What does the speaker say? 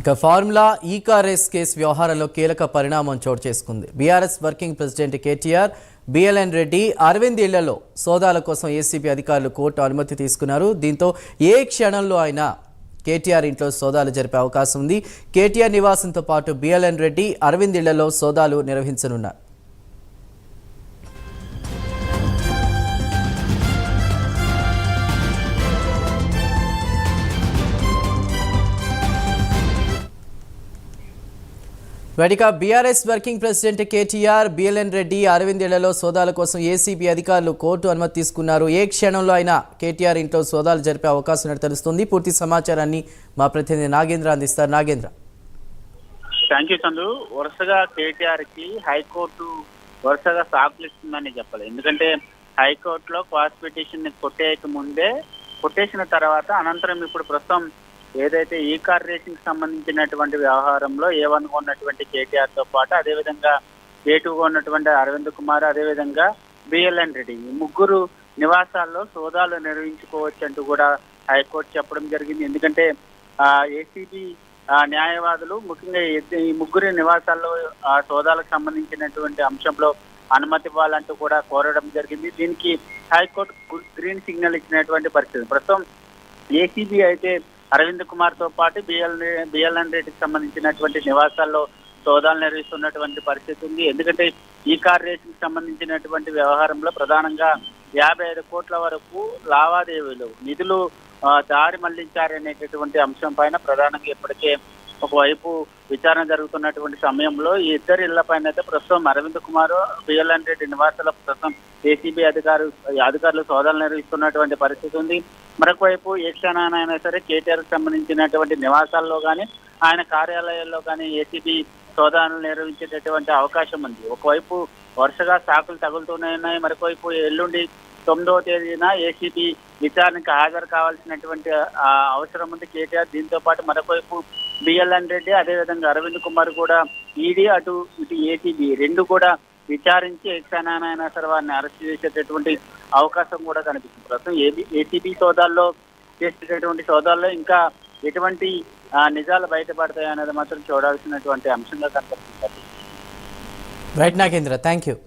ఇక ఫార్ములా ఈ car race case వ్యవహారంలో కీలక పరిణామం చోటు చేసుకుంది. BRS working president KTR, BLN Reddy, Arvind ఇళ్లలో సోదాల కోసం ఏసీబీ అధికారులు కోర్టు అనుమతి తీసుకున్నారు. దీంతో ఏ క్షణంలో అయినా కేటీఆర్ ఇంట్లో సోదాలు జరిపే అవకాశం ఉంది. కేటీఆర్ నివాసంతో పాటు బిఎల్ఎన్ రెడ్డి, అరవింద్ ఇళ్లలో సోదాలు నిర్వహించనున్నారు. వేదిక BRS working president KTR, BLN Reddy, Arvind ఇళ్లలో సోదాల కోసం ఏసీబీ అధికారులు కోర్టు అనుమతి తీసుకున్నారు. ఏ క్షణంలో అయినా కేటీఆర్ ఇంట్లో సోదాలు జరిపే అవకాశం ఉన్నట్టు తెలుస్తుంది. పూర్తి సమాచారాన్ని మా ప్రతినిధి నాగేంద్ర అందిస్తారు. నాగేంద్ర. Thank you Chandru. వరుసగా కేటీఆర్ కి హైకోర్టు వరుసగా సాకులు ఇస్తుందని చెప్పాలి. ఎందుకంటే హైకోర్టులో క్వాష్ పిటిషన్ ని కొట్టేసిన తర్వాత అనంతరం ఇప్పుడు ప్రస్తుతం ఏదైతే ఈ కార్ రేసింగ్ సంబంధించినటువంటి వ్యవహారంలో A1 ఉన్నటువంటి కేటీఆర్ తో పాటు అదేవిధంగా A2 ఉన్నటువంటి అరవింద్ కుమార్, అదేవిధంగా బిఎల్ఎన్ రెడ్డి, ఈ ముగ్గురు నివాసాల్లో సోదాలు నిర్వహించుకోవచ్చు అంటూ కూడా హైకోర్టు చెప్పడం జరిగింది. ఎందుకంటే ఏసీబీ న్యాయవాదులు ముఖ్యంగా ఈ ముగ్గురి నివాసాల్లో సోదాలకు సంబంధించినటువంటి అంశంలో అనుమతి ఇవ్వాలంటూ కూడా కోరడం జరిగింది. దీనికి హైకోర్టు గ్రీన్ సిగ్నల్ ఇచ్చినటువంటి పరిస్థితి. ప్రస్తుతం ఏసీబీ అయితే అరవింద్ కుమార్ తో పాటు బిఎల్ఎన్ రెడ్డికి సంబంధించినటువంటి నివాసాల్లో సోదాలు నిర్వహిస్తున్నటువంటి పరిస్థితి ఉంది. ఎందుకంటే ఈ కార్ రేసింగ్ సంబంధించినటువంటి వ్యవహారంలో ప్రధానంగా 55 కోట్ల వరకు లావాదేవీలు, నిధులు దారి మళ్లించారనేటటువంటి అంశం పైన ప్రధానంగా ఇప్పటికే ఒకవైపు విచారణ జరుగుతున్నటువంటి సమయంలో ఈ ఇద్దరు ఇళ్ల పైన అయితే ప్రస్తుతం అరవింద్ కుమార్, బిఎల్ఎన్ రెడ్డి నివాసాల ప్రస్తుతం ఏసీబీ అధికారులు సోదాలు నిర్వహిస్తున్నటువంటి పరిస్థితి ఉంది. మరొక వైపు ఏ క్షణానైనా సరే కేటీఆర్ కి సంబంధించినటువంటి నివాసాల్లో కానీ ఆయన కార్యాలయాల్లో కానీ ఏసీబీ సోదాలు నిర్వహించేటటువంటి అవకాశం ఉంది. ఒకవైపు వరుసగా సాకులు తగులుతూనే ఉన్నాయి. మరొకవైపు ఎల్లుండి 9వ తేదీన ఏసీబీ విచారణకు హాజరు కావాల్సినటువంటి అవసరం ఉంది కేటీఆర్. దీంతో పాటు మరొకవైపు బిఎల్ఎన్ రెడ్డి, అదేవిధంగా అరవింద్ కుమార్ కూడా ఈడీ ఇటు ఏసీబీ రెండు కూడా విచారించి ఏ క్షణానైనా సరే వారిని అరెస్ట్ చేసేటటువంటి అవకాశం కూడా కనిపిస్తుంది. ప్రస్తుతం ఏసీబీ సోదాల్లో చేసేటటువంటి సోదాల్లో ఇంకా ఎటువంటి నిజాలు బయటపడతాయి అనేది మాత్రం చూడాల్సినటువంటి అంశంగా కనిపిస్తుంది. Right Nagendra, thank you.